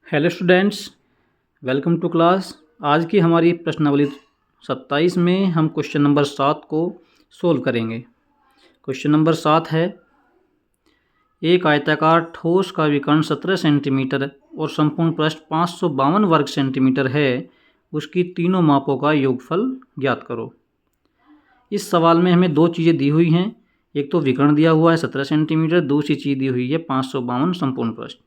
Hello students, welcome to class. आज की हमारी प्रश्नावली 27 में हम क्वेश्चन नंबर 7 को सोल्व करेंगे। क्वेश्चन नंबर 7 है, एक आयताकार ठोस का विकर्ण 17 सेंटीमीटर और संपूर्ण पृष्ठ 552 वर्ग सेंटीमीटर है, उसकी तीनों मापों का योगफल ज्ञात करो। इस सवाल में हमें दो चीज़ें दी हुई हैं, एक तो विकर्ण दिया हुआ है 17 सेंटीमीटर, दूसरी चीज़ दी हुई है 552 संपूर्ण पृष्ठ।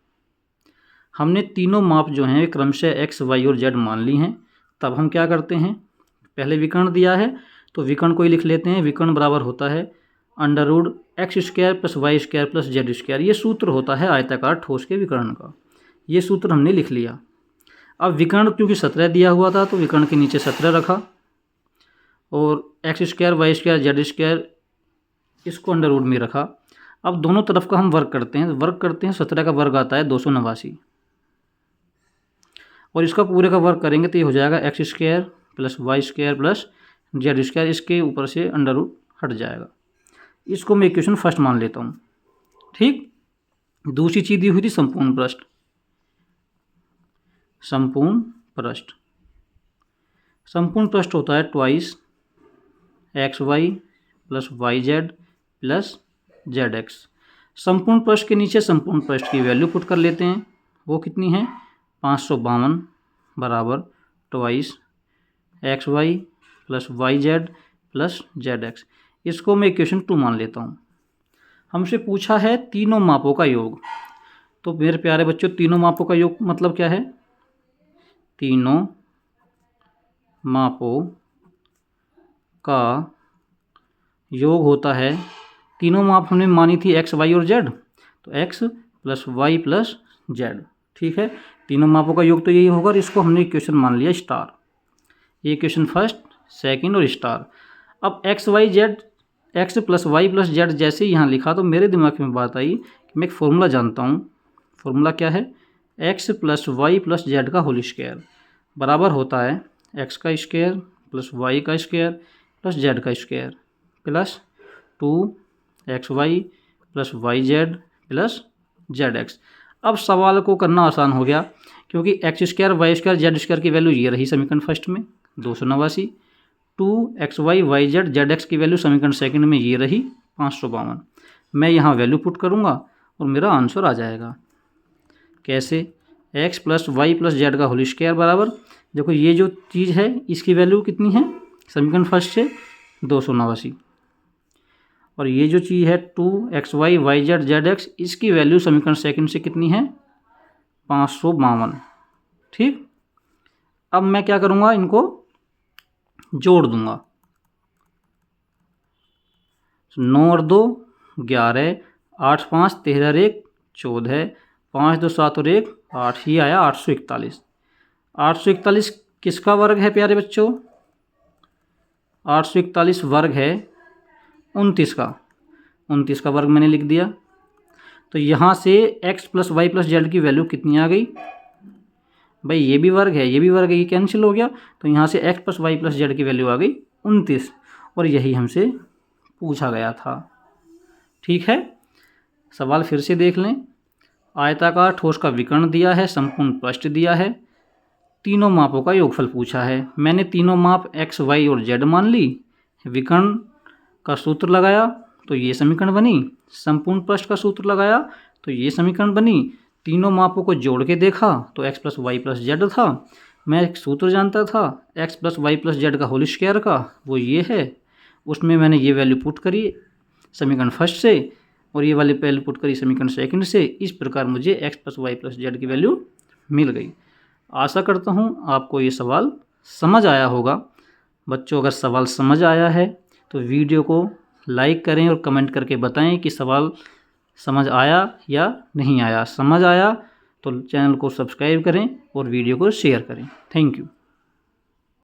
हमने तीनों माप जो हैं क्रमशः एक्स, वाई और जेड मान ली हैं। तब हम क्या करते हैं, पहले विकर्ण दिया है तो विकर्ण को ही लिख लेते हैं। विकर्ण बराबर होता है √x² + y² + z²। ये सूत्र होता है आयताकार ठोस के विकर्ण का। ये सूत्र हमने लिख लिया। अब विकर्ण क्योंकि 17 दिया हुआ था तो विकर्ण के नीचे 17 रखा और x², y², z² इसको √ में रखा। अब दोनों तरफ का हम वर्ग करते हैं। 17 का वर्ग आता है 289 और इसका पूरे का वर्ग करेंगे तो ये हो जाएगा x² + y² + z²। इसके ऊपर से √ हट जाएगा। इसको मैं इक्वेशन फर्स्ट मान लेता हूँ। ठीक, दूसरी चीज़ दी हुई थी संपूर्ण पृष्ठ। संपूर्ण पृष्ठ होता है 2x y + yz + zx। संपूर्ण पृष्ठ के नीचे संपूर्ण पृष्ठ की वैल्यू पुट कर लेते हैं। वो कितनी है, 552 बराबर 2x xy + yz + zx। इसको मैं इक्वेशन 2 मान लेता हूँ। हमसे पूछा है तीनों मापों का योग। तो मेरे प्यारे बच्चों, तीनों मापों का योग मतलब क्या है, तीनों मापों का योग होता है, तीनों माप हमने मानी थी x, y और z, तो x + y + z। ठीक है, तीनों मापों का योग तो यही होगा और इसको हमने इक्वेशन मान लिया स्टार। ये इक्वेशन फर्स्ट, सेकंड और स्टार। अब x + y + z जैसे ही यहाँ लिखा तो मेरे दिमाग में बात आई कि मैं एक फॉर्मूला जानता हूँ। फॉर्मूला क्या है, x + y + z का होल स्क्वायर बराबर होता है x² + y² + z² plus 2xy + yz + zx। अब सवाल को करना आसान हो गया क्योंकि x² y² z² की वैल्यू ये रही समीकरण फर्स्ट में 289, 2xy yz zx की वैल्यू समीकरण सेकंड में ये रही 552। मैं यहाँ वैल्यू पुट करूँगा और मेरा आंसर आ जाएगा। कैसे, x + y + z का होल स्क्वायर बराबर, देखो ये जो चीज़ है इसकी वैल्यू कितनी है समीकरण फर्स्ट से 289 और ये जो चीज़ है 2xy yz zx इसकी वैल्यू समीकरण सेकंड से कितनी है 552। ठीक, अब मैं क्या करूँगा, इनको जोड़ दूंगा। 9 और 2 11, 8 5 13 और 1 14, 5 2 7 और 1 8, ही आया 841। 841 किसका वर्ग है प्यारे बच्चों, 841 वर्ग है 29 का। 29 का वर्ग मैंने लिख दिया। तो यहाँ से x + y + z की वैल्यू कितनी आ गई भाई, ये भी वर्ग है ये भी वर्ग है, ये कैंसिल हो गया। तो यहाँ से x + y + z की वैल्यू आ गई 29 और यही हमसे पूछा गया था। ठीक है, सवाल फिर से देख लें। आयताकार ठोस का विकर्ण दिया है, संपूर्ण पृष्ठ दिया है, तीनों मापों का योगफल पूछा है। मैंने तीनों माप x, y और z मान ली, विकर्ण का सूत्र लगाया तो ये समीकरण बनी, संपूर्ण पृष्ठ का सूत्र लगाया तो ये समीकरण बनी। तीनों मापों को जोड़ के देखा तो x + y + z था। मैं एक सूत्र जानता था x + y + z का होल स्क्वायर का, वो ये है। उसमें मैंने ये वैल्यू पुट करी समीकरण फर्स्ट से और ये वाली वैल्यू पुट करी समीकरण सेकंड से। इस प्रकार मुझे x + y + z की वैल्यू मिल गई। आशा करता हूँ आपको ये सवाल समझ आया होगा। बच्चों, अगर सवाल समझ आया है तो वीडियो को लाइक करें और कमेंट करके बताएं कि सवाल समझ आया या नहीं आया। समझ आया तो चैनल को सब्सक्राइब करें और वीडियो को शेयर करें। Thank you.